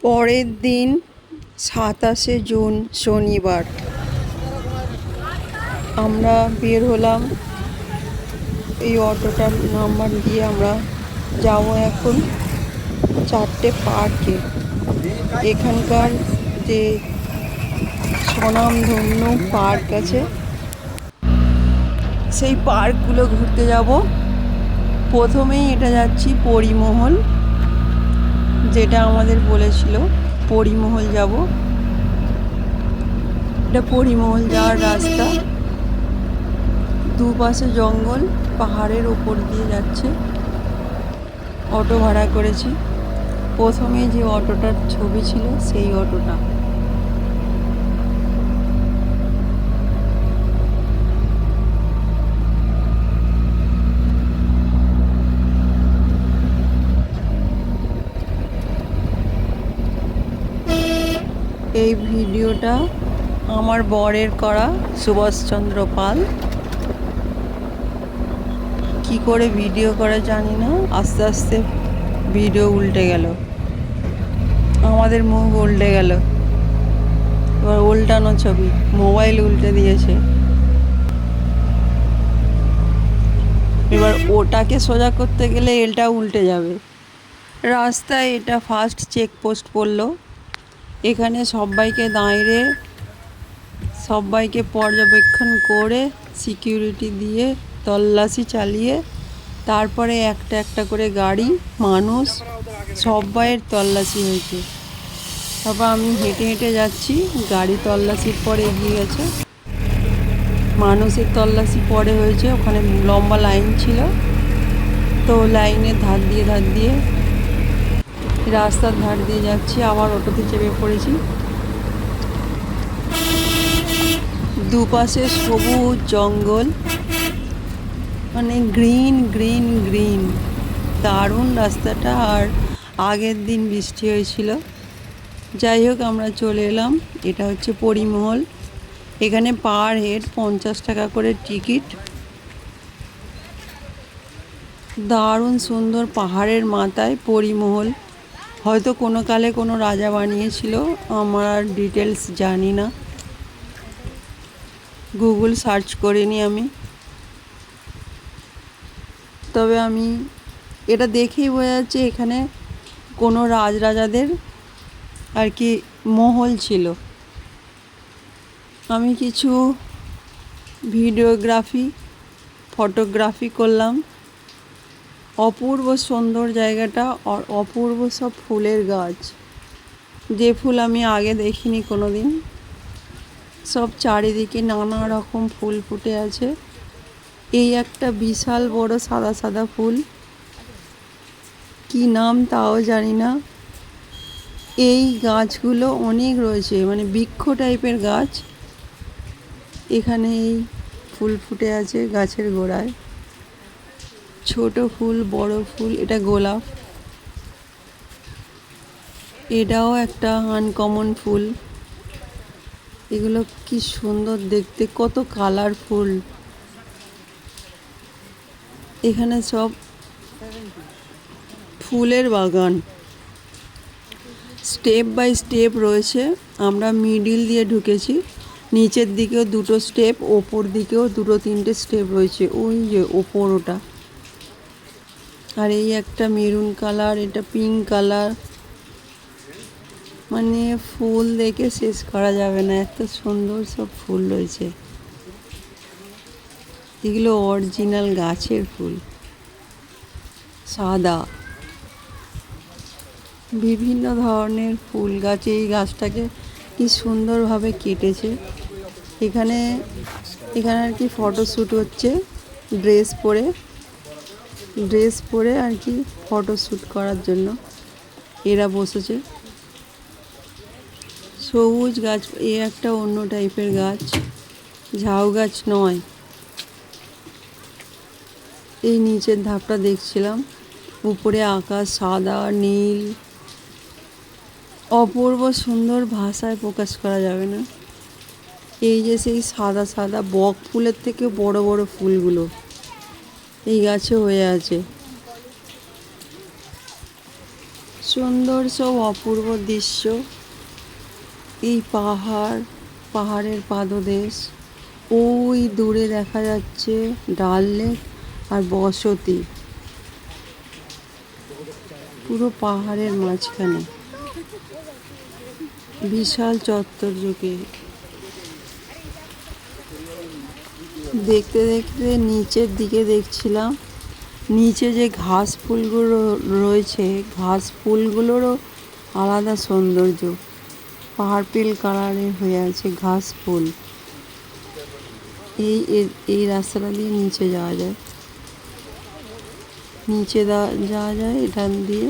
পরের দিন 27শে জুন শনিবার আমরা বের হলাম। এই অটোটার নাম্বার দিয়ে আমরা যাব এখন 4টে পার্কে। এখানকার যে স্বনামধন্য পার্ক আছে সেই পার্কগুলো ঘুরতে যাব। প্রথমেই এটা যাচ্ছি পরিমহল, যেটা আমাদের বলেছিল পরিমহল যাব। এটা পরিমহল যাওয়ার রাস্তা, দুপাশে জঙ্গল, পাহাড়ের ওপর দিয়ে যাচ্ছে। অটো ভাড়া করেছি। প্রথমে যে অটোটার ছবি ছিল সেই অটোটা। এই ভিডিওটা আমার বরের করা, সুভাষচন্দ্র পাল। কি করে ভিডিও করে জানি না, আস্তে আস্তে ভিডিও উল্টে গেল, আমাদের মুখ উল্টে গেল। এবার উল্টানো ছবি, মোবাইল উল্টে দিয়েছে। এবার ওটাকে সোজা করতে গেলে এটা উল্টে যাবে। রাস্তায় এটা ফার্স্ট চেকপোস্ট পড়লো। এখানে সবাইকে দাঁড়িয়ে সবাইকে পর্যবেক্ষণ করে সিকিউরিটি দিয়ে তল্লাশি চালিয়ে তারপরে একটা একটা করে গাড়ি, মানুষ সবাইয়ের তল্লাশি হয়েছে। তারপর আমি হেঁটে হেঁটে যাচ্ছি, গাড়ি তল্লাশির পরে এগিয়ে গেছে, মানুষের তল্লাশি পরে হয়েছে। ওখানে লম্বা লাইন ছিল, তো লাইনের ধার দিয়ে রাস্তার ধার দিয়ে যাচ্ছি। আবার অটোতে চেপে পড়েছি। দুপাশে সবুজ জঙ্গল, মানে গ্রিন গ্রিন গ্রিন, দারুণ রাস্তাটা। আর আগের দিন বৃষ্টি হয়েছিল। যাই হোক, আমরা চলে এলাম। এটা হচ্ছে পরিমহল। এখানে পার হেড 50 টাকা করে টিকিট। দারুণ সুন্দর, পাহাড়ের মাথায় পরিমহল। হয়তো কোনো কালে কোনো রাজা বানিয়েছিল, আমার আর ডিটেলস জানি না, গুগল সার্চ করিনি আমি। তবে আমি এটা দেখেই বোঝা যাচ্ছে এখানে কোনো রাজাদের আর কি মহল ছিল। আমি কিছু ফটোগ্রাফি করলাম। অপূর্ব সুন্দর জায়গাটা, আর অপূর্ব সব ফুলের গাছ, যে ফুল আমি আগে দেখিনি কোনো দিন। সব চারিদিকে নানা রকম ফুল ফুটে আছে। এই একটা বিশাল বড় সাদা সাদা ফুল, কি নাম তাও জানি না। এই গাছগুলো অনেক রয়েছে, মানে বৃক্ষ টাইপের গাছ। এখানে এই ফুল ফুটে আছে গাছের গোড়ায়, ছোট ফুল, বড় ফুল। এটা গোলাপ, এটাও একটা আনকমন ফুল। এগুলো কি সুন্দর দেখতে, কত কালারফুল। এখানে সব ফুলের বাগান, স্টেপ বাই স্টেপ রয়েছে। আমরা মিডিল দিয়ে ঢুকেছি। নিচের দিকেও দুটো স্টেপ, ওপর দিকেও দুটো তিনটে স্টেপ রয়েছে, ওই যে ওপর ওটা। আর এই একটা মেরুন কালার, এটা পিঙ্ক কালার। মানে ফুল দেখে শেষ করা যাবে না, এত সুন্দর সব ফুল রয়েছে। এগুলো অরিজিনাল গাছের ফুল, সাদা। বিভিন্ন ধরনের ফুল গাছ। এই গাছটাকে কি সুন্দরভাবে কেটেছে। এখানে আর কি ফটোশ্যুট হচ্ছে, ড্রেস পরে আর কি ফটোশ্যুট করার জন্য এরা বসেছে। সবুজ গাছ, এ একটা অন্য টাইপের গাছ, ঝাউ গাছ নয়। এই নিচের ধাপটা দেখছিলাম, উপরে আকাশ সাদা নীল, অপূর্ব সুন্দর, ভাষায় প্রকাশ করা যাবে না। এই যে সেই সাদা সাদা বক ফুলের থেকে বড় বড় ফুলগুলো এই গাছে হয়ে আছে। সুন্দর সব অপূর্ব দৃশ্য। এই পাহাড়ের পাদদেশ। ওই দূরে দেখা যাচ্ছে ডাল লেক আর বসতি, পুরো পাহাড়ের মাঝখানে বিশাল চত্বর জুড়ে। দেখতে দেখতে নিচের দিকে দেখছিলাম, নিচে যে ঘাস ফুলগুলো রয়েছে, ঘাস ফুলগুলোরও আলাদা সৌন্দর্য। পার্পেল কালারের হয়ে আছে ঘাস ফুল। এই রাস্তাটা দিয়ে নিচে যাওয়া যায়, যাওয়া যায় এখান দিয়ে।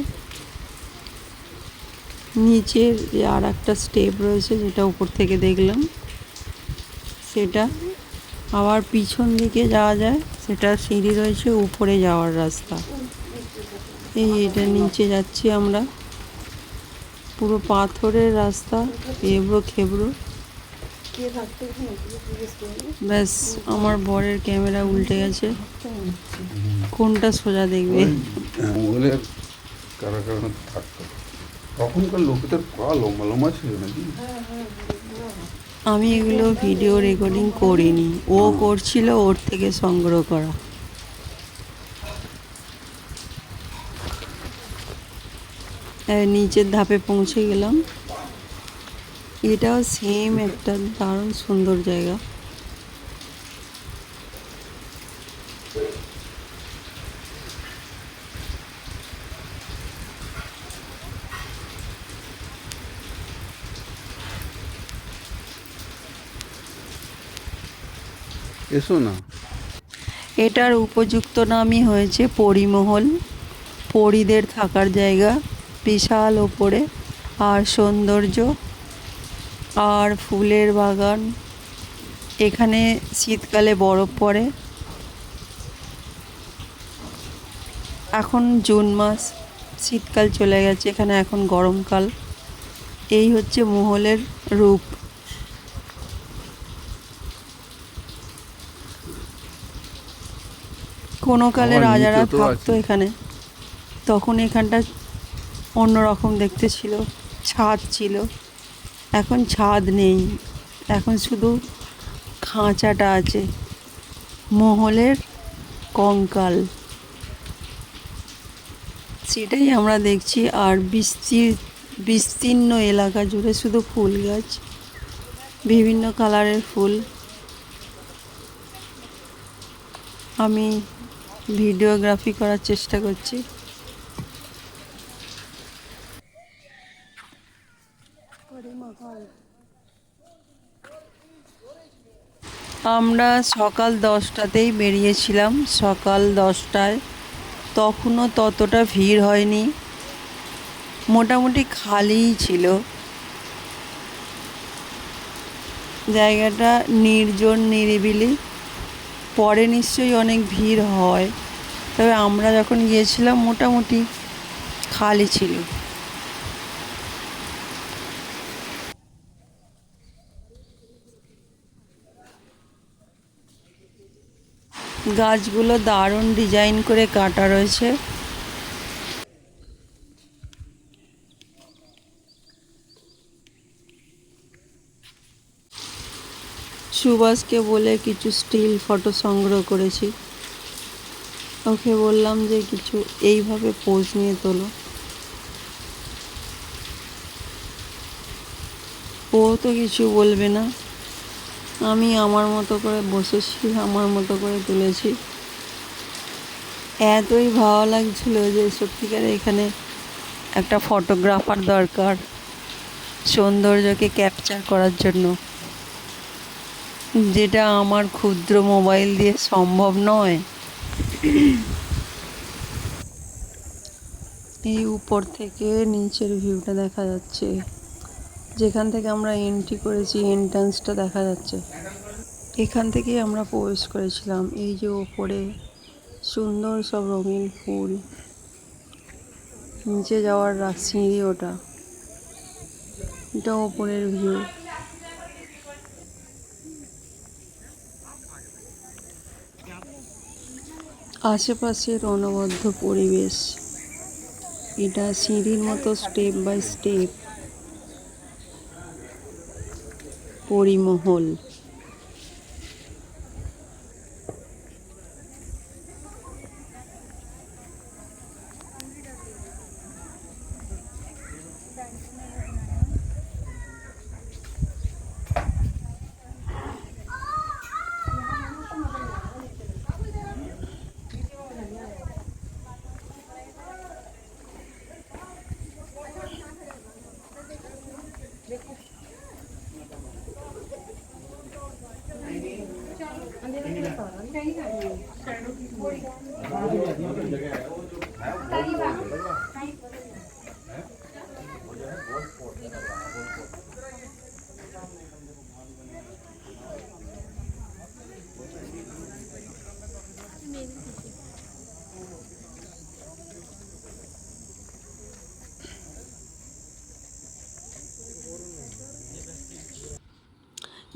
নিচের যে আর একটা স্টেপ রয়েছে, যেটা উপর থেকে দেখলাম, সেটা আবার পিছন দিকে যাওয়া যায়, সেটা সিঁড়ি রয়েছে, উপরে যাওয়ার রাস্তা। এটা নিচে যাচ্ছি আমরা, পুরো পাথরের রাস্তা, এবড়ো খেবড়ো। ব্যাস, আমার বরের ক্যামেরা উল্টে গেছে, কোনটা সোজা দেখবে। তখনকার লোকেদের পা লম্বা লম্বা ছিল নাকি? আমি এগুলো ভিডিও রেকর্ডিং করিনি, ও করছিল, ওর থেকে সংগ্রহ করা। নিচের ধাপে পৌঁছে গেলাম। এটাও সেম একটা দারুণ সুন্দর জায়গা। এসো না। এটার উপযুক্ত নামই হয়েছে পরিমহল, পরীদের থাকার জায়গা। বিশাল ওপরে, আর সৌন্দর্য, আর ফুলের বাগান। এখানে শীতকালে বরফ পড়ে। এখন জুন মাস, শীতকাল চলে গেছে, এখানে এখন গরমকাল। এই হচ্ছে মহলের রূপ। কোনো কালে রাজারা থাকতো এখানে, তখন এখানটা অন্যরকম দেখতে ছিল, ছাদ ছিল। এখন ছাদ নেই, এখন শুধু খাঁচাটা আছে, মহলের কঙ্কাল, সেটাই আমরা দেখছি। আর বিস্তীর্ণ এলাকা জুড়ে শুধু ফুল গাছ, বিভিন্ন কালারের ফুল। আমি ভিডিওগ্রাফি করার চেষ্টা করছি। আমরা সকাল 10টাতেই বেরিয়েছিলাম, সকাল 10টায়। তখনও ততটা ভিড় হয়নি, মোটামুটি খালিই ছিল জায়গাটা, নির্জন নিরিবিলি। পরে নিশ্চয়ই অনেক ভিড় হয়, তবে আমরা যখন গিয়েছিলাম মোটামুটি খালি ছিল। গাছগুলো দারুণ ডিজাইন করে কাটা রয়েছে। সুভাষকে বলে কিছু স্টিল ফটো সংগ্রহ করেছি। ওকে বললাম যে কিছু এইভাবে পোজ নিয়ে তোলো। ও তো কিছু বলবে না, আমি আমার মতো করে বসেছি, আমার মতো করে তুলেছি। এতই ভালো লাগছিল যে সত্যিকারে এখানে একটা ফটোগ্রাফার দরকার সৌন্দর্যকে ক্যাপচার করার জন্য, যেটা আমার ক্ষুদ্র মোবাইল দিয়ে সম্ভব নয়। এই উপর থেকে নিচের ভিউটা দেখা যাচ্ছে, যেখান থেকে আমরা এন্ট্রি করেছি এন্ট্রান্সটা দেখা যাচ্ছে। এখান থেকেই আমরা প্রবেশ করেছিলাম। এই যে ওপরে সুন্দর সব রঙিন ফুল, নিচে যাওয়ার সিঁড়ি, এটা ওপরের ভিউ। আশেপাশের অনবদ্য পরিবেশ, এটা সিঁড়ির মতো স্টেপ বাই স্টেপ পরিমহল।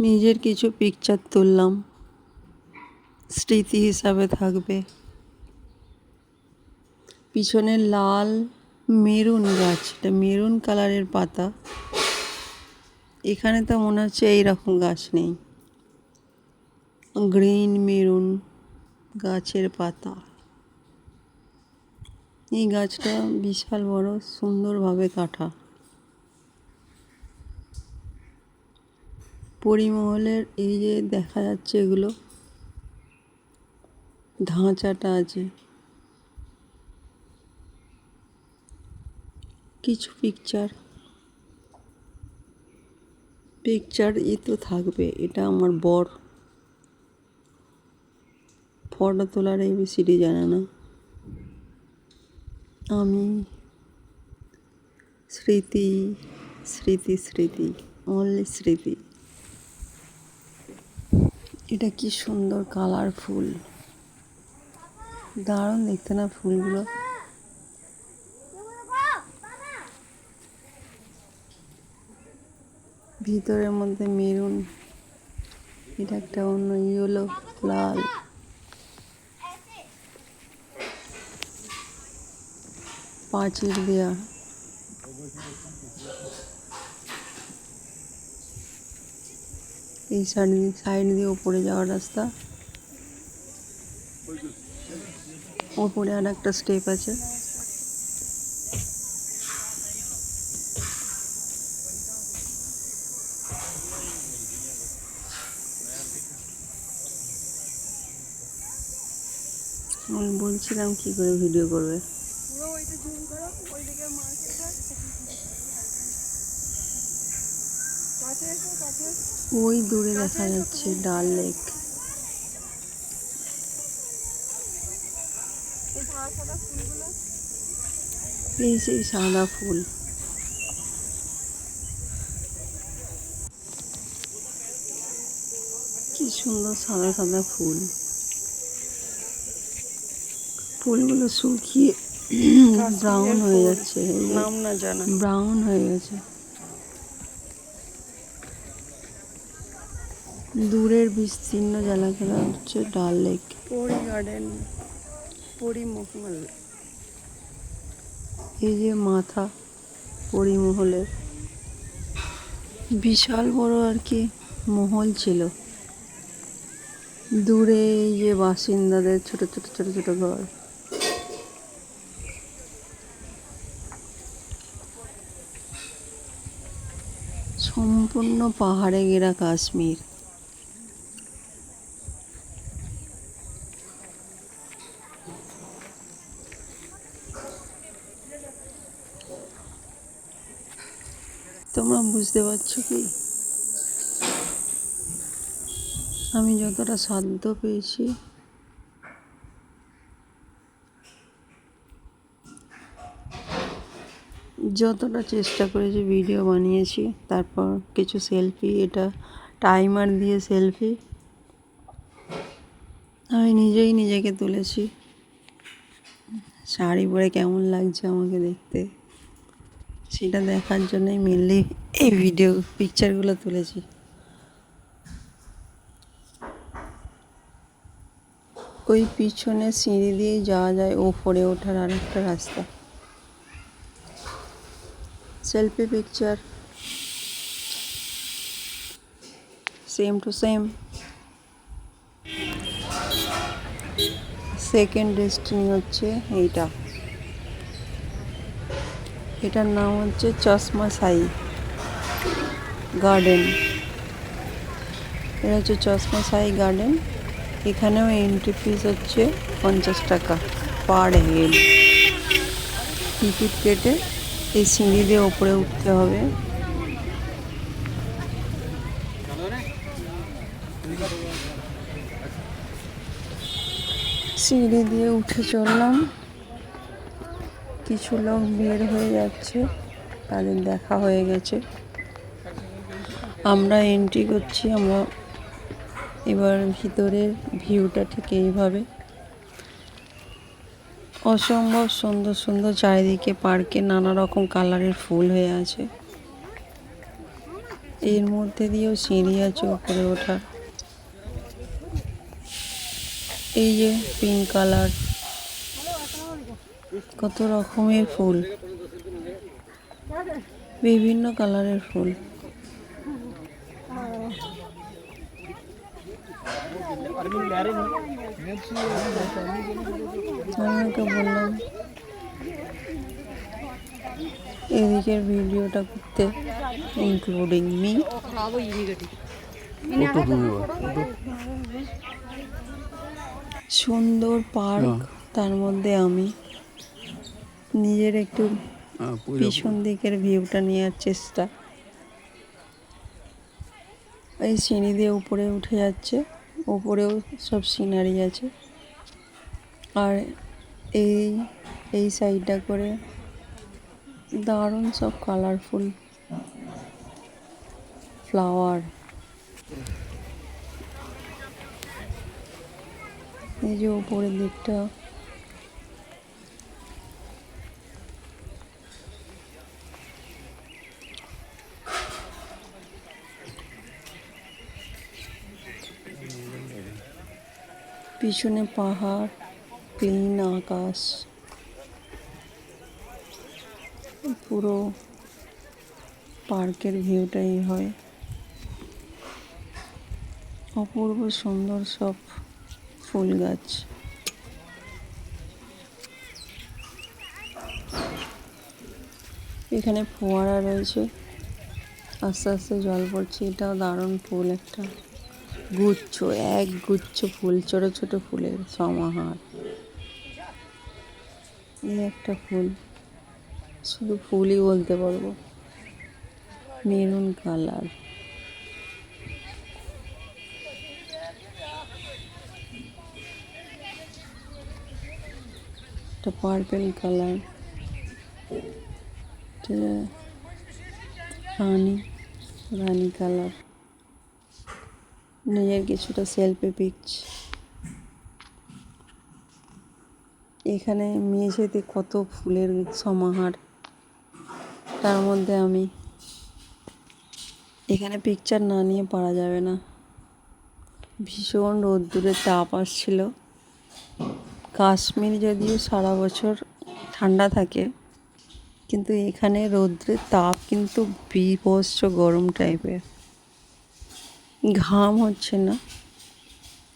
নিজের কিছু পিকচার তুললাম, স্মৃতি হিসাবে থাকবে। পিছনে লাল মেরুন গাছ, এটা মেরুন কালারের পাতা। এখানে তো মনে হচ্ছে এইরকম গাছ নেই, গ্রিন মেরুন গাছের পাতা। এই গাছটা বিশাল বড়, সুন্দরভাবে কাটা। পরিমহলের এই যে দেখা যাচ্ছে এগুলো ধাঁচাটা আছে। কিছু পিকচার তো থাকবে। এটা আমার বর, ফটো তোলার ABCD জানে না। আমি স্মৃতি স্মৃতি স্মৃতি, অনলি স্মৃতি। এটা কি সুন্দর কালারফুল, দারুণ দেখতে না ফুলগুলো। ভিতরের মধ্যে মেরুন, এটা একটা অন্য ইয়েলো, লাল। পাঁচিল দেয়া, এই সাইড দিয়ে ওপরে যাওয়ার রাস্তা। ওপরে আর একটা স্টেপ আছে। আমি বলছিলাম কি করে ভিডিও করবে। ওই দূরে দেখা যাচ্ছে ডাল লেক। এই সেই সাদা ফুল। কি সুন্দর সাদা সাদা ফুল। ফুলগুলো শুকিয়ে ব্রাউন হয়ে যাচ্ছে, নাম না জানা, ব্রাউন হয়ে গেছে। দূরের বিস্তীর্ণ জলাধার হচ্ছে ডাল লেক। পরি গার্ডেন, পরিমহল। এই যে মাথা পরিমহলের, বিশাল বড় আর কি মহল ছিল। দূরে এই যে বাসিন্দাদের ছোট ছোট ছোট ছোট ঘর। সম্পূর্ণ পাহাড়ে ঘেরা কাশ্মীর। তোমরা বুঝতে পারছো কি? আমি যতটা সাধ্য পেয়েছি যতটা চেষ্টা করেছি ভিডিও বানিয়েছি। তারপর কিছু সেলফি, এটা টাইমার দিয়ে সেলফি আমি নিজেই নিজেকে তুলেছি। শাড়ি পরে কেমন লাগছে আমাকে দেখতে, সেটা দেখার জন্যই মেনলি এই ভিডিও পিকচারগুলো তুলেছি। ওই পিছনে সিঁড়ি দিয়েই যাওয়া যায় ওপরে ওঠার আর একটা রাস্তা। Selfie picture, same to same. Second destiny হচ্ছে এইটা, এটার নাম হচ্ছে চশমা সাই গার্ডেন। এটা হচ্ছে চশমা সাই গার্ডেন। এখানেও এন্ট্রি ফিস হচ্ছে 50 টাকা পার হেড। টিকিট কেটে এই সিঁড়ি দিয়ে ওপরে উঠতে হবে। সিঁড়ি দিয়ে উঠে চললাম। কিছু লোক বের হয়ে যাচ্ছে, তাদের দেখা হয়ে গেছে। আমরা এন্ট্রি করছি। আমরা এবার ভিতরের ভিউটা ঠিক এইভাবে, অসম্ভব সুন্দর সুন্দর চারিদিকে পার্কে নানা রকম কালারের ফুল হয়ে আছে। এর মধ্যে দিয়েও সিঁড়ি আছে উপরে ওঠার। এই যে পিঙ্ক কালার, কত রকমের ফুল, বিভিন্ন কালারের ফুল। আমি ওকে বললাম এদিকের ভিডিওটা করতে, ইনক্লুডিং মি। সুন্দর পার্ক, তার মধ্যে আমি নিজের একটু পিছন দিকের ভিউটা নেওয়ার চেষ্টা। এই সিঁড়ি দিয়ে উপরে উঠে যাচ্ছে, উপরেও সব সিনারি আছে। আর এই সাইডটা করে দারুণ সব কালারফুল ফ্লাওয়ার। এই যে উপরের দিকটা পিছনে পাহাড়, ক্লিন আকাশ, পুরো পার্কের ভিউটাই হয় অপূর্ব সুন্দর। সব ফুল গাছ। এখানে ফোয়ারা রয়েছে, আস্তে আস্তে জল পড়ছে। এটাও দারুণ ফুল, একটা গুচ্ছ, এক গুচ্ছ ফুল, ছোট ছোট ফুলের সমাহার। এই একটা ফুল, শুধু ফুলই বলতে পারবো, মেরুন কালার। একটা পার্পেল কালার, রানী কালার। নিজের কিছুটা সেলফি পিকচ। এখানে মেঝেতে কত ফুলের সমাহার, তার মধ্যে আমি এখানে পিকচার না নিয়ে পারা যাবে না। ভীষণ রোদ্দুরের তাপ আসছিল। কাশ্মীর যদিও সারা বছর ঠান্ডা থাকে, কিন্তু এখানে রৌদ্রের তাপ কিন্তু বীভৎস গরম টাইপের। ঘাম হচ্ছে না,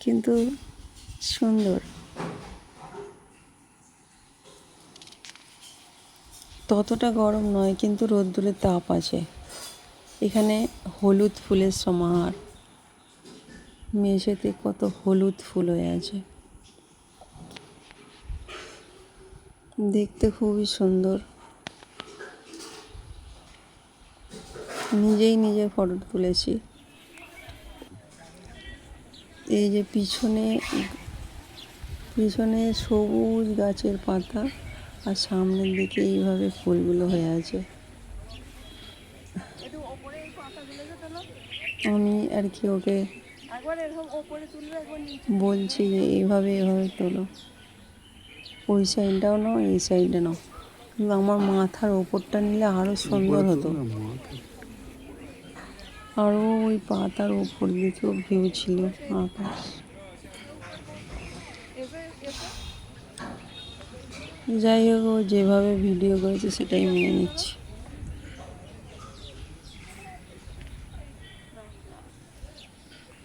কিন্তু সুন্দর। ততটা গরম নয়, কিন্তু রোদ্দুরের তাপ আছে। এখানে হলুদ ফুলের সমাহার, মেঝেতে কত হলুদ ফুল হয়ে আছে, দেখতে খুবই সুন্দর। নিজেই নিজের ফটো তুলেছি। এই যে পিছনে সবুজ গাছের পাতা, আর সামনের দিকে এইভাবে ফুলগুলো হয়ে আছে। আমি আর কি ওকে বলছি যে এভাবে তোলো, ওই সাইডটাও নাও, এই সাইডে নাও। কিন্তু আমার মাথার ওপরটা নিলে আরো সুন্দর হতো। আরও ওই পাতার ওপর দিকেও ভিউ ছিল, আকাশ। যাই হোক, ও যেভাবে ভিডিও করেছে সেটাই মেনে নিচ্ছি।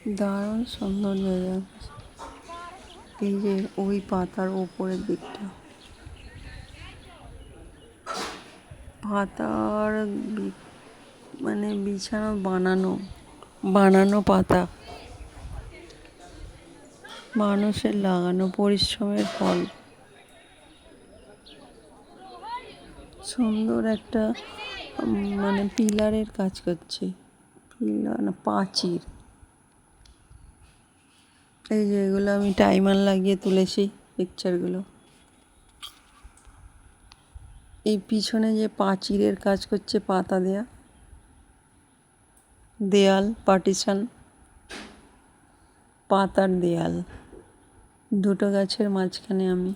দারুণ সুন্দর জায়গা। এই যে ওই পাতার ওপরের দিকটা পাতার মানে বিছানা বানানো বানানো পাতা, মানুষের লাগানো পরিশ্রমের ফল। সুন্দর একটা মানে পিলারের কাজ করছে, পিলার না প্রাচীর। এই যে এগুলো আমি টাইমার লাগিয়ে তুলেছি পিকচারগুলো। এই পিছনে যে প্রাচীরের কাজ করছে, পাতা দেয়া দেয়াল, পার্টিশন, পাতার দেয়াল, দুটো গাছের মাঝখানে আমি।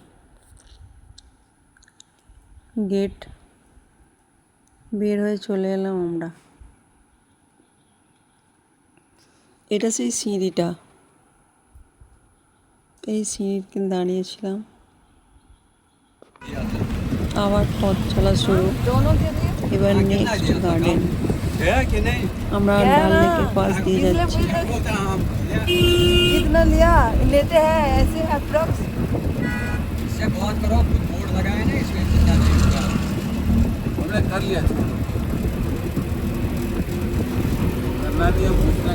গেট, বের হয়ে চলে এলাম আমরা। এটা সেই সিঁড়িটা, এই সিঁড়িতে দাঁড়িয়েছিলাম। আবার পথ চলা শুরু। এবার নেক্সট গার্ডেন। আমরা ডাল লেকের পাশ দিয়ে যাচ্ছি। कितना लिया लेते हैं ऐसे अप्रोक्स इससे बहुत करो, कुछ बोर्ड लगाए ना इसमें से ज्यादा यूज करो। हमने कर लिया करना नहीं है, पूछना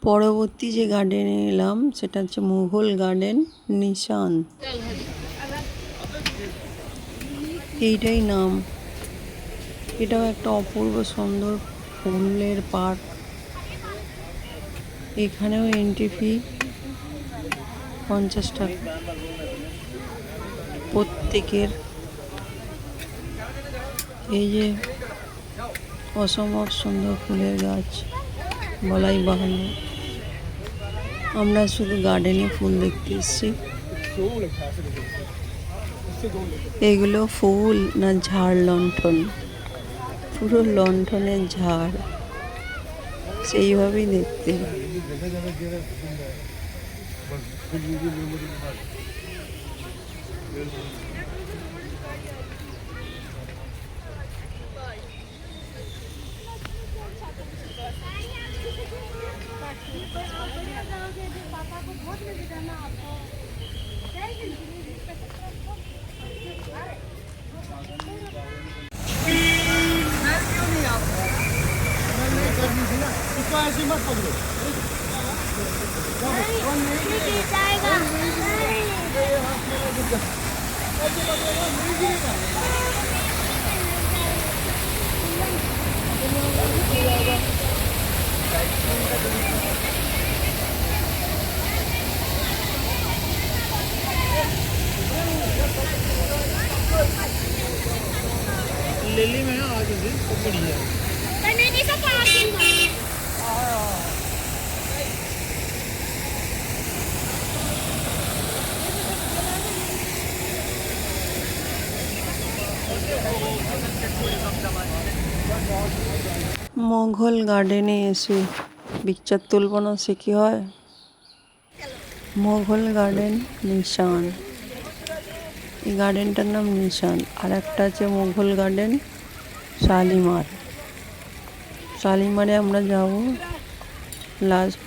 পরবর্তী যে গার্ডেনে এলাম সেটা হচ্ছে মুঘল গার্ডেন, নিশান, এইটাই নাম। এটাও একটা অপূর্ব সুন্দর ফুলের পার্ক। এখানেও এন্ট্রি ফি 50 টাকা প্রত্যেকের। এই যে অসম্ভব সুন্দর ফুলের গাছ, বলাই বাহুল্য। আমরা শুধু গার্ডেনে ফুল দেখতে এসেছি। এগুলো ফুল না ঝাড়, লণ্ঠন, পুরো লণ্ঠনের ঝাড়, সেইভাবেই দেখতে। लिली में आज भी बढ़िया মোঘল গার্ডেনে এসে পিকচার তুলব না, সে কি হয়। মোঘল গার্ডেন নিশান, এই গার্ডেনটার নাম নিশান। আর একটা আছে মোঘল গার্ডেন শালিমার। শালিমারে আমরা যাব লাস্ট।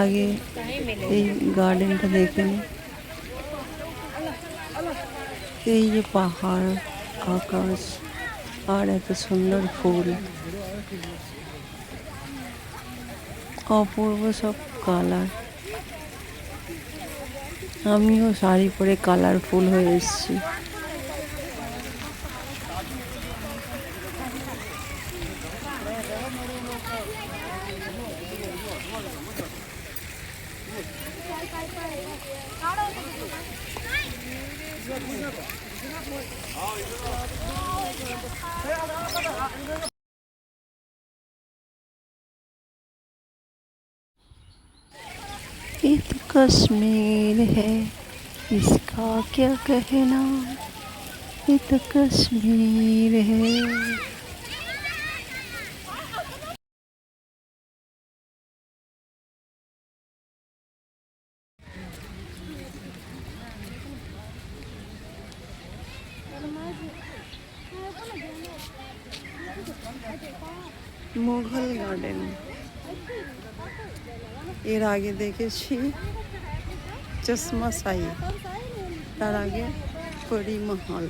আগে এই গার্ডেনটা দেখে নিই। এই যে পাহাড়, আকাশ আর এত সুন্দর ফুল, অপূর্ব সব কালার। আমিও শাড়ি পরে কালারফুল হয়ে এসেছি। ये तो कश्मीर है, इसका क्या कहना, ये तो कश्मीर है। মোঘল গার্ডেন এর আগে দেখেছি, চশমা শাহী, তার আগে পরি মহল।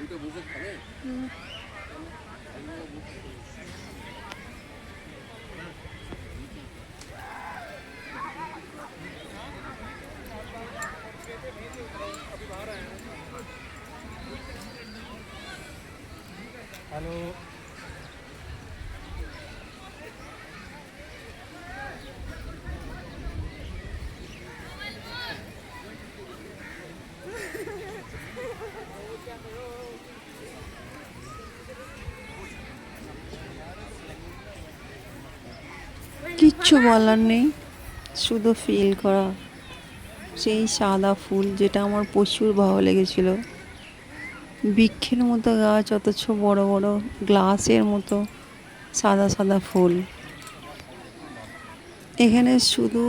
ওইটা বসে খাবে কিচ্ছু বলার নেই, শুধু ফিল করা। সেই সাদা ফুল যেটা আমার প্রচুর ভালো লেগেছিল, বৃক্ষের মতো গাছ, অথচ বড় বড় গ্লাসের মতো সাদা সাদা ফুল। এখানে শুধু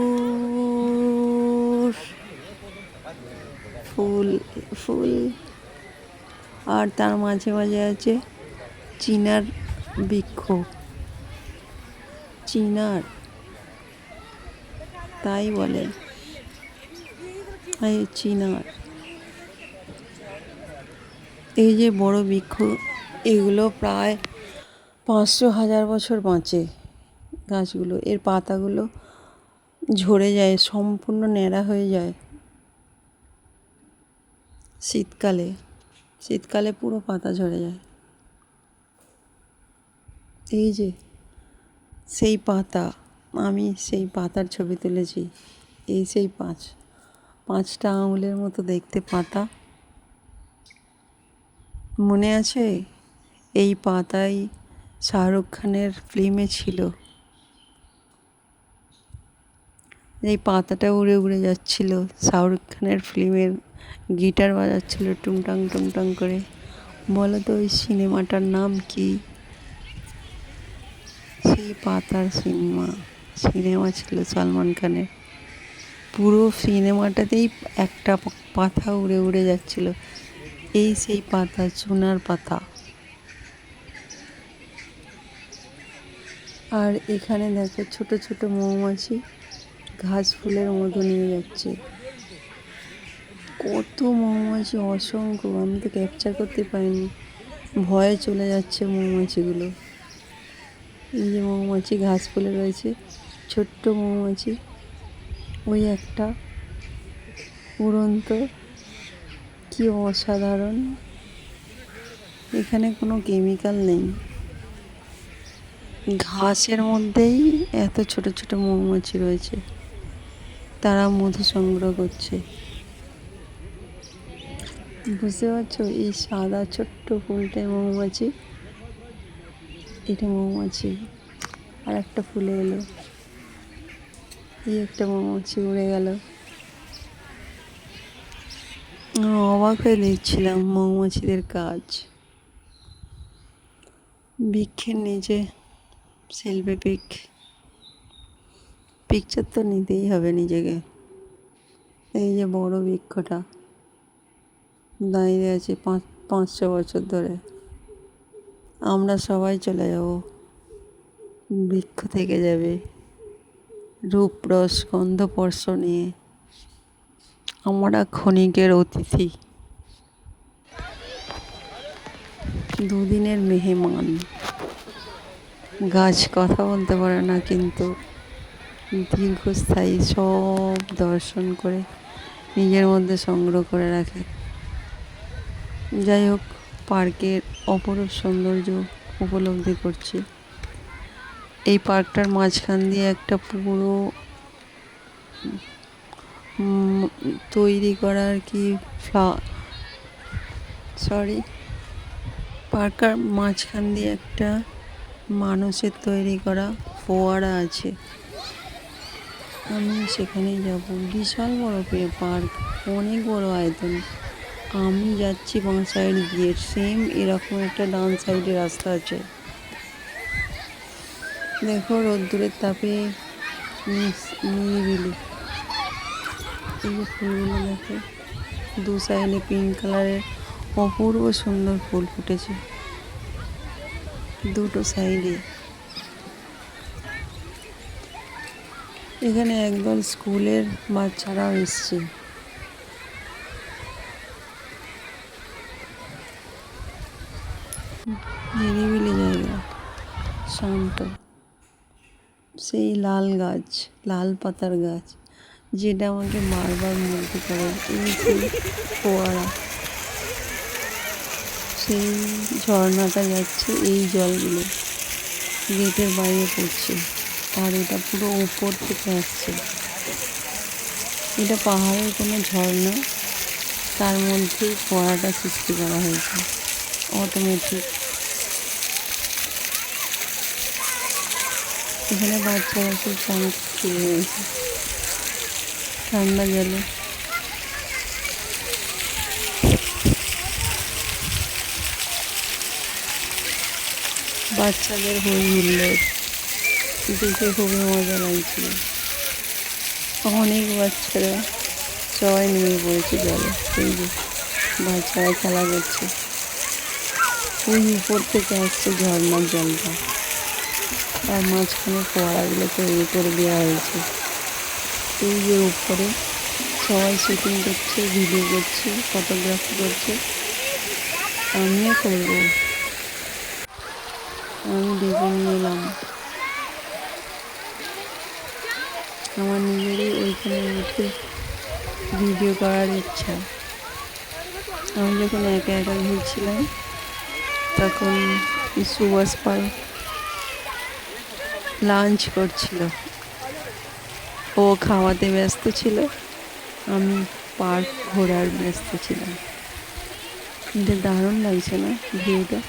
ফুল ফুল, আর তার মাঝে মাঝে আছে চিনার বৃক্ষ, চিনার তাই বলে, এই চিনার। এই যে বড় বৃক্ষ, এগুলো প্রায় 500-1000 বছর বাঁচে গাছগুলো। এর পাতাগুলো ঝরে যায়, সম্পূর্ণ ন্যাড়া হয়ে যায় শীতকালে। শীতকালে পুরো পাতা ঝরে যায়। এই যে সেই পাতা, আমি সেই পাতার ছবি তুলেছি। এই সেই পাঁচটা আঙুলের মতো দেখতে পাতা, মনে আছে? এই পাতাই শাহরুখ খানের ফিল্মে ছিল। এই পাতাটা উড়ে উড়ে যাচ্ছিল, শাহরুখ খানের ফিল্মের গিটার বাজাচ্ছিল টুংটাং টুংটাং করে। বলো তো ওই সিনেমাটার নাম কি? সেই পাতার সিনেমা ছিল সলমান খানের। পুরো সিনেমাটাতেই একটা পাতা উড়ে উড়ে যাচ্ছিল। এই সেই পাতা, চুনার পাতা। আর এখানে দেখো ছোট ছোট মৌমাছি ঘাস ফুলের মধু নিয়ে যাচ্ছে। কত মৌমাছি, অসংখ্য। আমি তো ক্যাপচার করতে পারিনি, ভয়ে চলে যাচ্ছে মৌমাছিগুলো। এই যে মৌমাছি ঘাস ফুলে রয়েছে, ছোট্ট মৌমাছি। ওই একটা উড়ন্ত, কি অসাধারণ। এখানে কোনো কেমিক্যাল নেই, ঘাসের মধ্যেই এত ছোট ছোট মৌমাছি রয়েছে, তারা মধু সংগ্রহ করছে। বুঝতে পারছো? এই সাদা ছোট্ট ফুলটাই মৌমাছি, এটা মৌমাছি। আর একটা ফুলে এলো, এই একটা মৌমাছি উড়ে গেল। অবাক হয়ে দেখছিলাম মৌমাছিদের কাজ। বৃক্ষের নিচে সেলফি পিকচার তো নিতেই হবে নিজেকে। এই যে বড় বৃক্ষটা দাঁড়িয়ে আছে, 5-6 বছর ধরে। আমরা সবাই চলে যাব, বৃক্ষ থেকে যাবে রূপ রস গন্ধস্পর্শ নিয়ে। আমরা ক্ষণিকের অতিথি, দুদিনের মেহমান। গাছ কথা বলতে পারে না, কিন্তু দীর্ঘস্থায়ী সব দর্শন করে নিজের মধ্যে সংগ্রহ করে রাখে। যাই হোক, পার্কের অপরূপ সৌন্দর্য উপলব্ধি করছি। এই পার্কটার মাঝখান দিয়ে একটা পুরো তৈরি করা আর কি পার্কের মাঝখান দিয়ে একটা মানুষের তৈরি করা ফোয়ারা আছে। আমি সেখানেই যাব। বিশাল বড় পার্ক, অনেক বড় আয়তন। আমি যাচ্ছি বাঁ সাইড দিয়ে, সেম এরকম একটা ডান সাইডে রাস্তা আছে। দেখো রোদ্দুরের তাপে নিরিবিলি এই যে ফুলগুলো দেখো, দু সাইডে পিঙ্ক কালারের অপূর্ব সুন্দর ফুল ফুটেছে দুটো সাইডে। এখানে একদল স্কুলের বাচ্চারাও এসছে। নিরিবিলি জায়গা, শান্ত। সেই লাল গাছ, লাল পাতার গাছ, যেটা আমাকে বারবার মুগ্ধ করে। এই সেই ফোয়ারা, সেই ঝর্ণাটা যাচ্ছে, এই জলগুলো গেটের বাইরে পড়ছে, আর এটা পুরো উপর থেকে আসছে। এটা পাহাড়ের কোনো ঝর্ণা, তার মধ্যেই ফোয়ারাটা সৃষ্টি করা হয়েছে অটোমেটিক। এখানে বাচ্চারা খুব চান খেয়ে হয়েছে ঠান্ডা জলে। বাচ্চাদের হই হুল্লোড় দেখে খুবই মজা লাগছিল। অনেক বাচ্চারা সবাই নেমে পড়েছে জলে। এই যে বাচ্চারা খেলা করছে, ওই উপর থেকে আসছে ঝর্ণার জলটা, আর মাঝখানে ফোয়ারাগুলো তৈরি করে দেওয়া হয়েছে। এই যে উপরে সবাই শুটিং করছে, ভিডিও করছে, ফটোগ্রাফি করছে। আমিও করবো, আমি ডেকে নিয়ে এলাম। আমার নিজেরই ওইখানে উঠে ভিডিও করার ইচ্ছা। আমি যখন একা একা ঘুরছিলাম, তখন সুভাষ পাল লাঞ্চ করছিল, ও খাওয়াতে ব্যস্ত ছিল, আমি পার্ক ঘোরার ব্যস্ত ছিলাম। এটা দারুণ লাগছে না ভিউটা?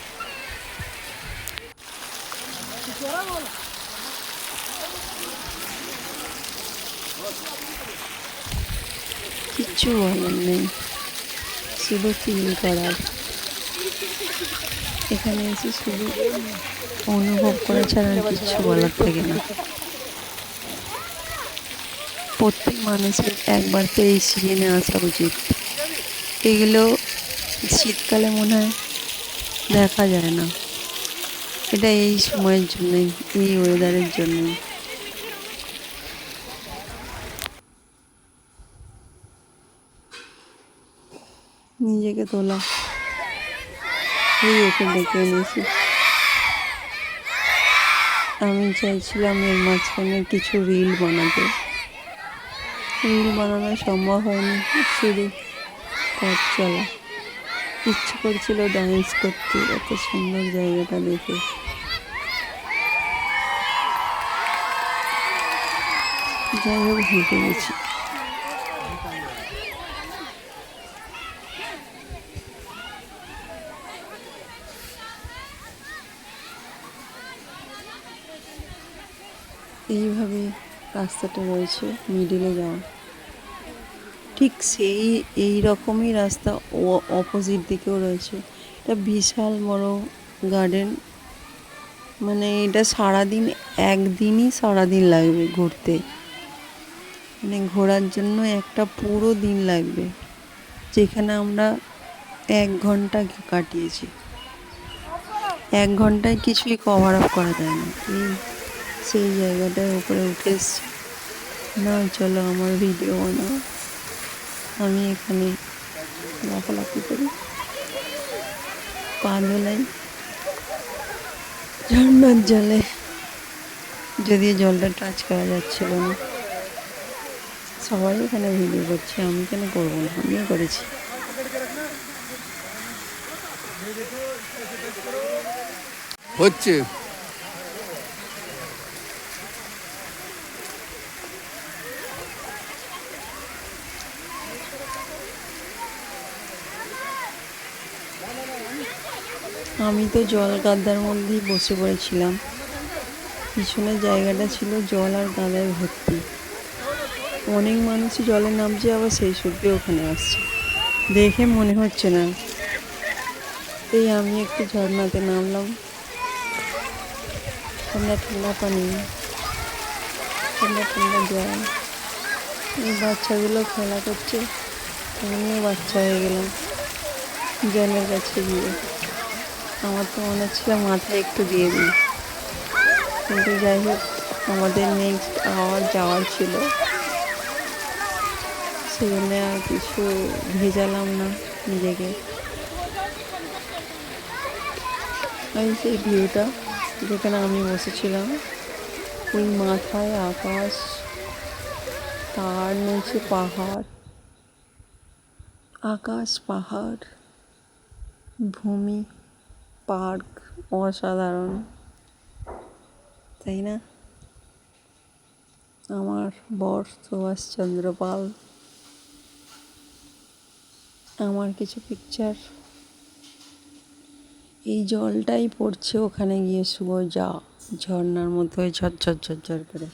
কিচ্ছু বলার নেই, শুধু ফিল করার। এখানে এসে শুধু অনুভব করা ছাড়া আর কিচ্ছু বলার থাকে না। প্রত্যেক মানুষের একবার তো এই সিজনে আসা উচিত। এগুলো শীতকালে মনে হয় দেখা যায় না। এটা এই সময়ের জন্যই, এই ওয়েদারের জন্যই। নিজেকে তোলা, এই ওকে ডেকে এনেছি। আমি চাইছিলাম এর মাঝখানে কিছু রিল বানাতে, রিল বানানো সম্ভব হয়নি, শুধু পথ চলা। ইচ্ছে করছিল ডান্স করতে, এত সুন্দর জায়গাটা দেখে। যাই হোক, হেঁটে গেছি। এইভাবে রাস্তাটা রয়েছে মিডিলে যাওয়া। ঠিক সেই এই রকমই রাস্তা অপোজিট দিকেও রয়েছে। এটা বিশাল বড় গার্ডেন, মানে এটা সারাদিন, একদিনই সারাদিন লাগবে ঘুরতে। মানে ঘোরার জন্য একটা পুরো দিন লাগবে। যেখানে আমরা 1 ঘন্টা কাটিয়েছি। 1 ঘন্টায় কিছুই কভার আপ করা যায় না। সেই জায়গাটার উপরে উঠে এসছি। না চলো আমার ভিডিও বানাও, আমি এখানে লাফালাফি করি, পা ধোলাই ঝর্ণার জলে, যদিও জলটা টাচ করা যাচ্ছিল না। সবাই এখানে ভিডিও করছে, আমি কেন করবো না, আমিও করেছি। হচ্ছে আমি তো জল গাদার মধ্যেই বসে পড়েছিলাম। পিছনের জায়গাটা ছিল জল আর গাদায় ভর্তি। অনেক মানুষই জলে নামছে, আবার সেই সূত্রে ওখানে আসছে। দেখে মনে হচ্ছে না। এই আমি একটু ঝর্ণাতে নামলাম। ঠান্ডা ঠান্ডা পানি, ঠান্ডা ঠান্ডা জল। এই বাচ্চাগুলো খেলা করছে, আমিও বাচ্চা হয়ে গেলাম জলের কাছে গিয়ে। আমার তো মনে হচ্ছিল মাথায় একটু দিয়ে দিই, কিন্তু যাই হোক, আমাদের নেক্সট আওয়ার যাওয়ার ছিল, সেজন্য আর কিছু ভেজালাম না নিজেকে। এই সেই ভিউটা যেখানে আমি বসেছিলাম, ওই মাথায় আকাশ, তার নিচে পাহাড়, আকাশ, পাহাড়, ভূমি, পার্ক, অসাধারণ, তাই না? আমার বর সুভাষচন্দ্র পাল, আমার কিছু পিকচার। এই জলটাই পড়ছে ওখানে গিয়ে, শুভ যা ঝর্ণার মধ্যে ওই ঝরঝর ঝরঝর করে।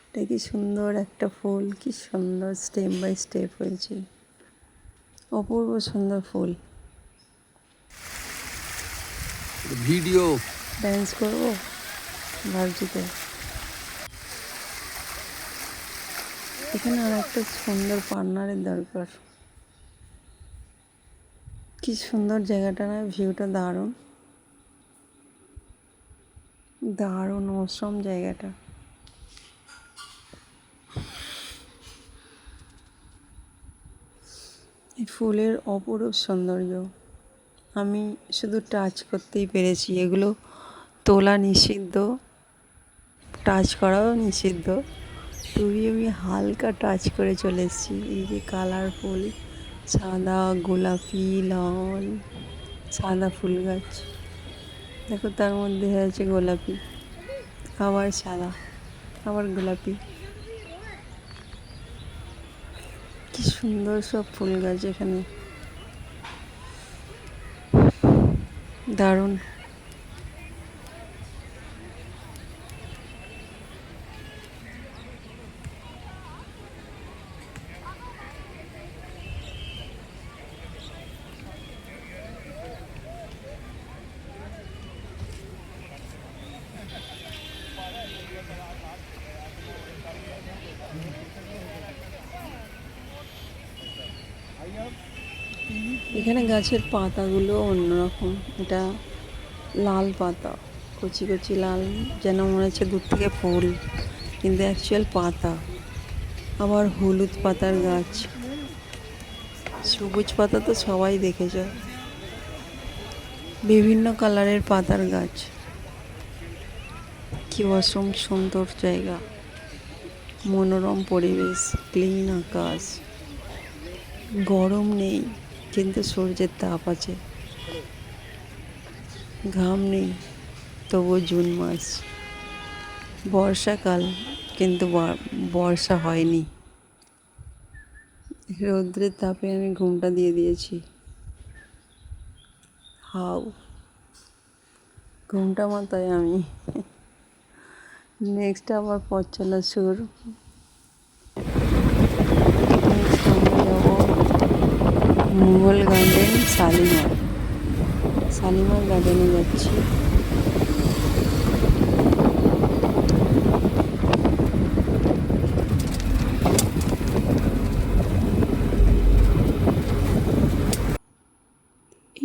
এটা কি সুন্দর একটা ফুল, কি সুন্দর স্টেপ বাই স্টেপ হয়েছে, অপূর্ব সুন্দর ফুল। ভিডিও ডান্স করবো ভাবছি তো। এখানে আর একটা সুন্দর পার্টনারের দরকার। কি সুন্দর জায়গাটা না, ভিউটা দারুণ দারুণ, অসম জায়গাটা। এই ফুলের অপরূপ সৌন্দর্য, আমি শুধু টাচ করতেই পেরেছি। এগুলো তোলা নিষিদ্ধ, টাচ করাও নিষিদ্ধ, তবুই আমি হালকা টাচ করে চলে এসেছি। এই যে কালারফুল সাদা, গোলাপি, লাল, সাদা ফুল গাছ, দেখো তার মধ্যে আছে গোলাপি, আবার সাদা, আবার গোলাপি। কি সুন্দর সব ফুল গাছ এখানে, দারুণ। এখানে গাছের পাতাগুলো অন্যরকম, এটা লাল পাতা, কচি কচি লাল, যেন মনে হচ্ছে দূর থেকে ফুল, কিন্তু অ্যাকচুয়াল পাতা। আবার হলুদ পাতার গাছ, সবুজ পাতা তো সবাই দেখেছ, বিভিন্ন কালারের পাতার গাছ। কি অসম সুন্দর জায়গা, মনোরম পরিবেশ, ক্লিন আকাশ, গরম নেই কিন্তু সূর্যের তাপ আছে, ঘাম নেই তবুও জুন মাস, বর্ষাকাল কিন্তু বর্ষা হয়নি। রৌদ্রের তাপে আমি ঘুমটা দিয়ে দিয়েছি, হাউ ঘুমটা মাথায় আমি। নেক্সট আবার পথ চলা শুরু। নেক্সট আমরা যাবো মুঘল গার্ডেন, শালিমার গার্ডেনে যাচ্ছি।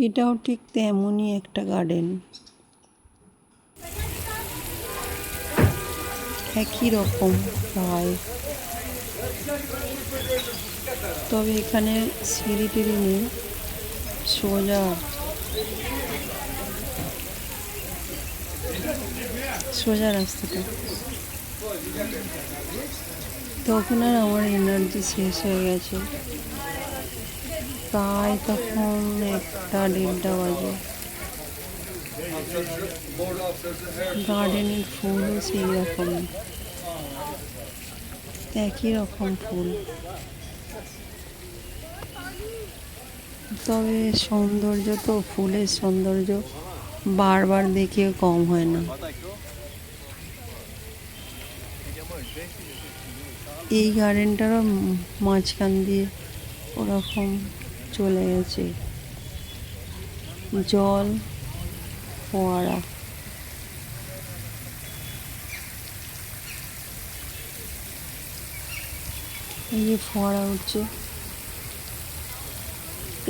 এটাও ঠিক তেমনই একটা গার্ডেন, একই রকম প্রায়। তবে এখানে সিঁড়ি টিড়ি নেই, সোজা সোজা রাস্তাটা। তখন আর আমার এনার্জি শেষ হয়ে গেছে, প্রায় তখন 1টা 1:30 বাজে। গার্ডেনের ফুলও সেই রকম, একই রকম ফুল। তবে সৌন্দর্য তো, ফুলের সৌন্দর্য বারবার দেখেও কম হয় না। এই গার্ডেনটারও মাঝখান দিয়ে ওরকম চলে গেছে জল ফোয়ারা। এই যে ফোয়ারা উঠছে,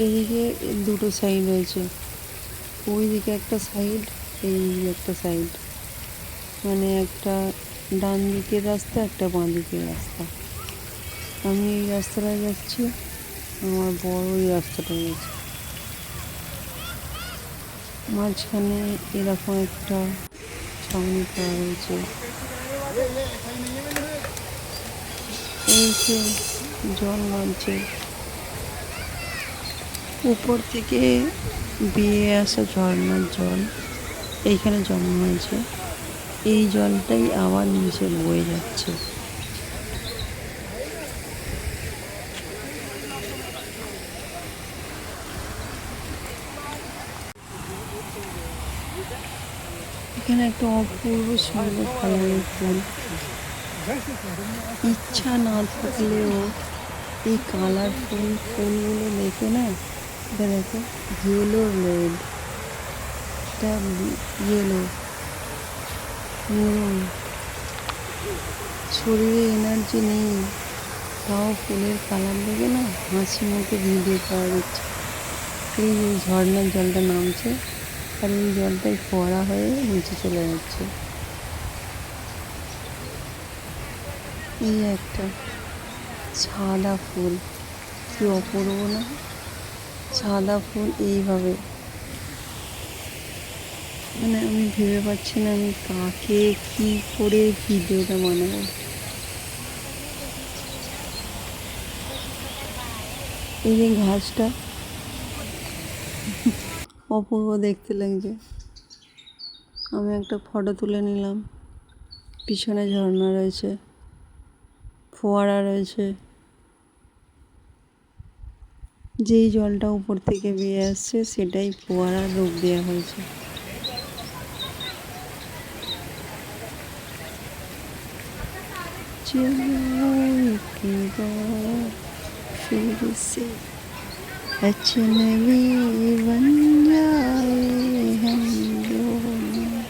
এদিকে 2টো সাইড রয়েছে, ওইদিকে একটা সাইড, এইদিকে একটা সাইড, মানে একটা ডান দিকের রাস্তা, একটা বাঁ দিকের রাস্তা। আমি এই রাস্তাটায় যাচ্ছি, আমার বড় ওই রাস্তাটায় গেছে। মাঝখানে এরকম একটা ছাউনি করা রয়েছে। এই যে জল নামছে উপর থেকে, বেয়ে আসা ঝর্ণার জল এইখানে জমা হয়েছে। এই জলটাই আবার নিচে বয়ে যাচ্ছে। এখানে একটা অপূর্ব সুন্দর কালারের ফুল। ইচ্ছা না থাকলেও এই কালারফুল ফুলগুলো দেখে না, এটা দেখো, ইয়েলো রেড, এটা ইয়েলো মেরুন। শরীরে এনার্জি নেই, তাও ফুলের কালার দেখে না হাসি মুখে ভিডিও করা যাচ্ছে। এই যে ঝর্ণার জলটা নামছে, আর এই জলটাই ফোয়ারা হয়ে নিচে চলে যাচ্ছে। এই একটা সাদা ফুল, কি অপূর্ব না? সাদা ফুল এইভাবে, মানে আমি ভেবে পাচ্ছি না আমি কাকে কি করে ভিডিওটা বানাবো। এই যে ঘাসটা অপূর্ব দেখতে লাগছে। আমি একটা ফটো তুলে নিলাম। পিছনে ঝর্ণা রয়েছে, ফোয়ারা রয়েছে, যেই জলটা উপর থেকে বেয়ে আসছে সেটাই ফোয়ারার রূপ দেওয়া হয়েছে। चलो एक बार फिर से अजनबी बन जाए हम दोनों,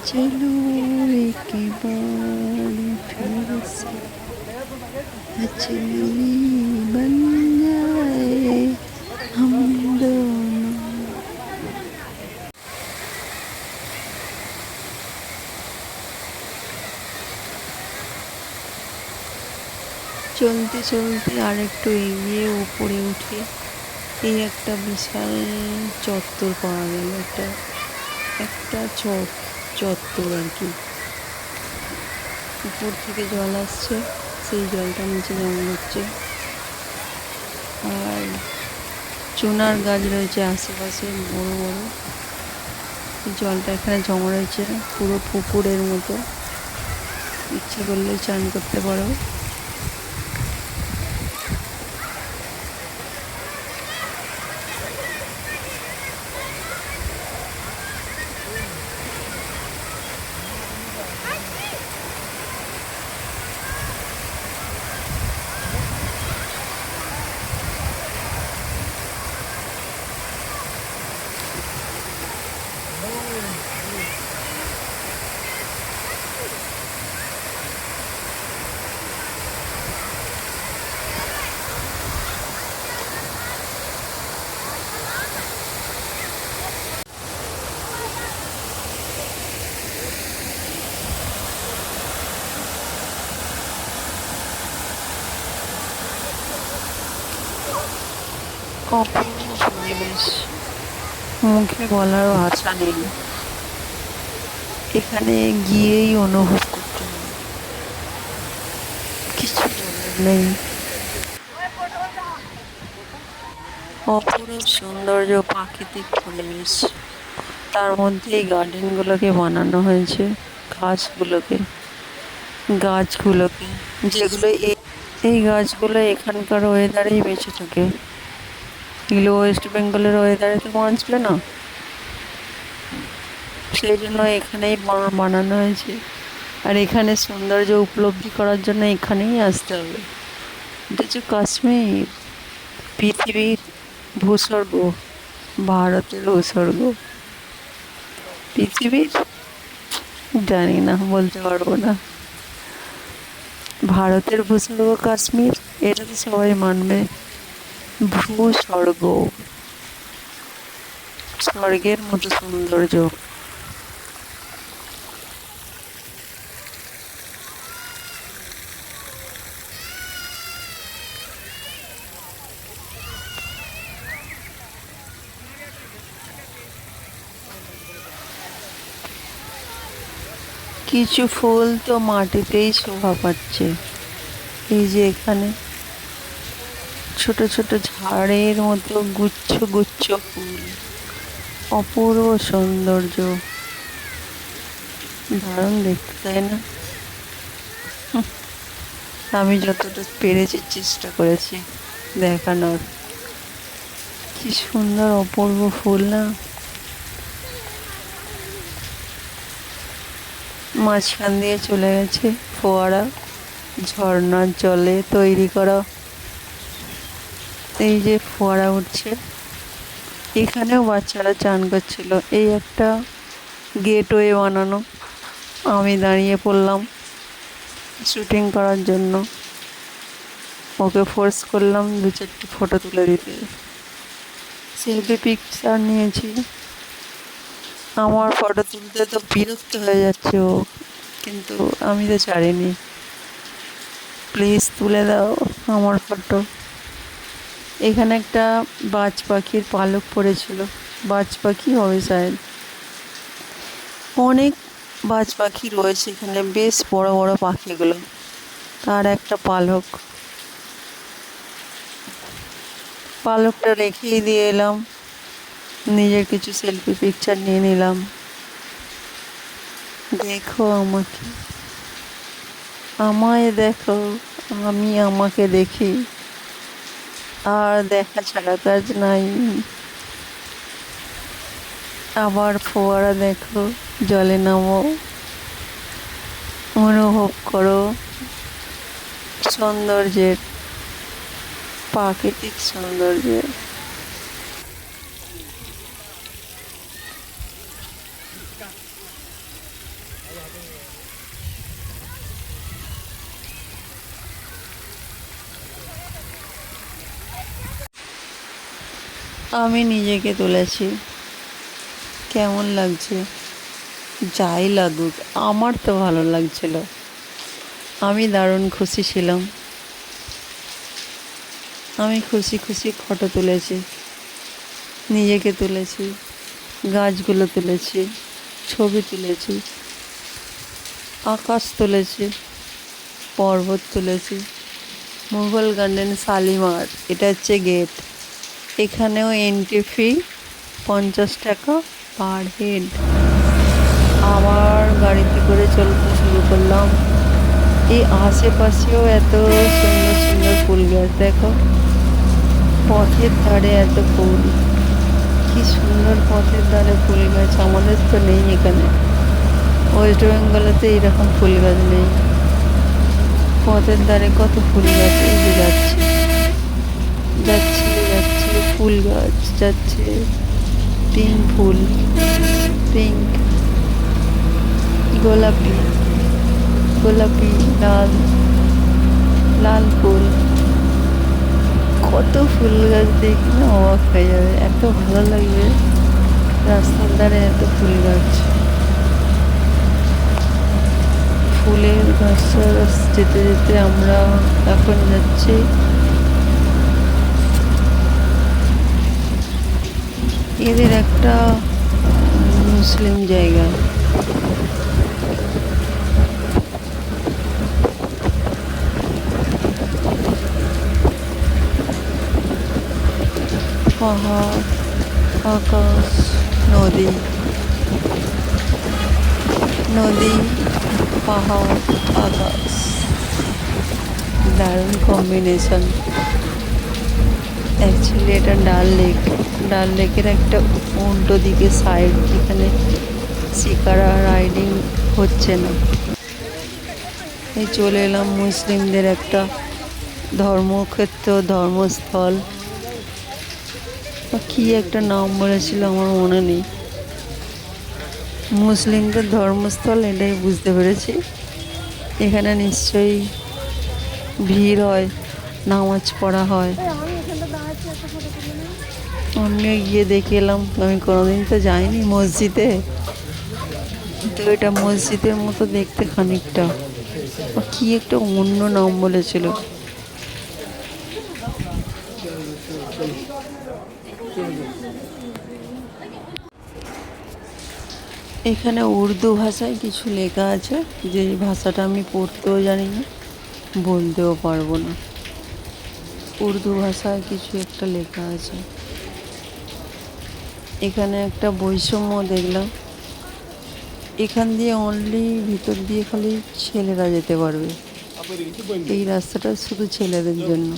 चलो एक बार फिर से अजनबी बन जाए हम दोनों। চলতে চলতে আর একটু এগিয়ে উপরে উঠে এই একটা বিশাল চত্বর পাওয়া গেল, একটা চত্বর আর কি। উপর থেকে জল আসছে, সেই জলটা নিচে জমা হচ্ছে। আর চুনার গাছ রয়েছে আশেপাশে বড় বড়। জলটা এখানে জমা রয়েছে পুরো পুকুরের মতো, ইচ্ছে করলে চান করতে পারো। অপূর্ব পরিবেশ, মুখে বলার ভাষা নেই। এখানে গিয়েই অনুভব করতে হবে, কিছু বলার নেই। অপরূপ সৌন্দর্য, প্রাকৃতিক পরিবেশ, তার মধ্যে এই গার্ডেনগুলোকে বানানো হয়েছে, ঘাসগুলোকে গাছগুলোকে, যেগুলো এই গাছগুলো এখানকার ওয়েদারেই বেঁচে থাকে। এগুলো ওয়েস্ট বেঙ্গলের ওয়েদারে তো বাঁচবে না, সেই জন্য এখানেই বানানো হয়েছে। আর এখানে সৌন্দর্য উপলব্ধি করার জন্য এখানেই আসতে হবে। এটা হচ্ছে কাশ্মীর, পৃথিবীর ভূস্বর্গ, ভারতের ভূস্বর্গ। পৃথিবীর জানি না, বলতে পারবো না। ভারতের ভূস্বর্গ কাশ্মীর, এটা তো সবাই মানবে। ভূস্বর্গ, স্বর্গের মতো সৌন্দর্য। কিছু ফুল তো মাটিতেই শোভা পাচ্ছে। এই যে এখানে ছোট ছোট ঝাড়ের মতো গুচ্ছ গুচ্ছ ফুল, অপূর্ব সৌন্দর্য, দারুণ দেখতে, তাই না? আমি যতটা পেরেছি চেষ্টা করেছি দেখানোর। কি সুন্দর অপূর্ব ফুল না? মাঝখান দিয়ে চলে গেছে ফোয়ারা, ঝর্ণার জলে তৈরি করা। এই যে ফোয়ারা উঠছে, এখানেও বাচ্চারা চান করছিল। এই একটা গেটওয়ে বানানো, আমি দাঁড়িয়ে পড়লাম শুটিং করার জন্য। ওকে ফোর্স করলাম 2-4টি ফটো তুলে দিতে। সেলফি পিকচার নিয়েছি। আমার ফটো তুলতে তো বিরক্ত হয়ে যাচ্ছে ও, কিন্তু আমি তো ছাড়িনি। প্লিজ তুলে দাও আমার ফটো। এখানে একটা বাজ পাখির পালক পড়েছিল, বাজ পাখি হবে শায়দ। অনেক বাজ পাখি রয়েছে এখানে, বেশ বড় বড় পাখিগুলো। তার একটা পালকটা রেখেই দিয়ে এলাম, নিজের কিছু সেলফি পিকচার নিয়ে নিলাম। দেখো আমাকে, আমায় দেখো, আমি আমাকে দেখি। আর দেখা ছাড়া কাজ নাই। আবার ফোয়ারা দেখো, জলে নামো, অনুভব করো সৌন্দর্যের, প্রাকৃতিক সৌন্দর্যের। আমি নিজেকে তুলেছি, কেমন লাগছে? যাই লাগুক, আমার তো ভালো লাগছিল। আমি দারুণ খুশি ছিলাম। আমি খুশি খুশি ফটো তুলেছি, নিজেকে তুলেছি, গাছগুলো তুলেছি, ছবি তুলেছি, আকাশ তুলেছি, পর্বত তুলেছি। মুঘল গার্ডেন শালিমার, এটা হচ্ছে গেট। এখানেও এন্ট্রি ফি 50 টাকা পার হেড। আবার গাড়িতে করে চলতে শুরু করলাম। এই আশেপাশেও এত সুন্দর সুন্দর ফুল গাছ, দেখো পথের ধারে এত ফুল, কি সুন্দর পথের ধারে ফুল গাছ। আমাদের তো নেই এখানে, ওয়েস্ট বেঙ্গলে তো এইরকম ফুল গাছ নেই। পথের ধারে কত ফুল গাছ, এই যে যাচ্ছে যাচ্ছে যাচ্ছে ফুল গাছ যাচ্ছে। পিঙ্ক ফুল, পিঙ্ক, গোলাপি, গোলাপি, লাল, লাল ফুল, কত ফুল গাছ দেখি না অবাক হয়ে যাবে, এত ভালো লাগবে। রাস্তার ধারে এত ফুল গাছ, ফুলের গাছ যেতে যেতে আমরা এখন যাচ্ছি এদের একটা মুসলিম জায়গা। পাহাড়, আকাশ, নদী, নদী, পাহাড়, আকাশ, দারুণ কম্বিনেশন। অ্যাকচুয়ালি এটা ডাল লেক। ডাল লেকের একটা উল্টো দিকে সাইড, যেখানে শিকারা রাইডিং হচ্ছে না। এই চলে এলাম মুসলিমদের একটা ধর্মক্ষেত্র, ধর্মস্থল, কি একটা নাম বলেছিল আমার মনে নেই। মুসলিমদের ধর্মস্থল এটাই বুঝতে পেরেছি। এখানে নিশ্চয়ই ভিড় হয়, নামাজ পড়া হয়। আমিও গিয়ে দেখে এলাম, আমি কোনোদিন তো যাইনি মসজিদে, তো এটা মসজিদের মতো দেখতে খানিকটা, কি একটা অন্য নাম বলেছিল। এখানে উর্দু ভাষায় কিছু লেখা আছে, যে ভাষাটা আমি পড়তেও জানি না, বলতেও পারবো না। উর্দু ভাষায় কিছু একটা লেখা আছে। এখানে একটা বৈষম্য দেখলাম, এখান দিয়ে অনলি ভিতর দিয়ে খালি ছেলেরা যেতে পারবে। এই রাস্তাটা শুধু ছেলেদের জন্য।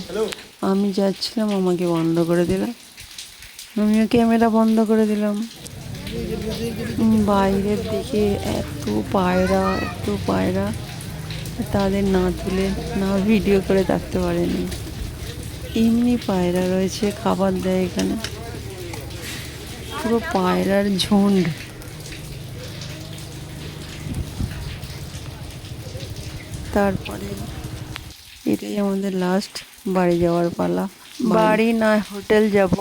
আমি যাচ্ছিলাম, আমাকে বন্ধ করে দিলাম, আমিও ক্যামেরা বন্ধ করে দিলাম। বাইরের দিকে এত পায়রা, এত পায়রা, তাদের না তুলে না ভিডিও করে থাকতে পারেনি। এমনি পায়রা রয়েছে, খাবার দেয় এখানে, পুরো পায়রার ঝুন্ড। তারপরে এটাই আমাদের লাস্ট, বাড়ি যাওয়ার পালা। বাড়ি না হোটেল যাব।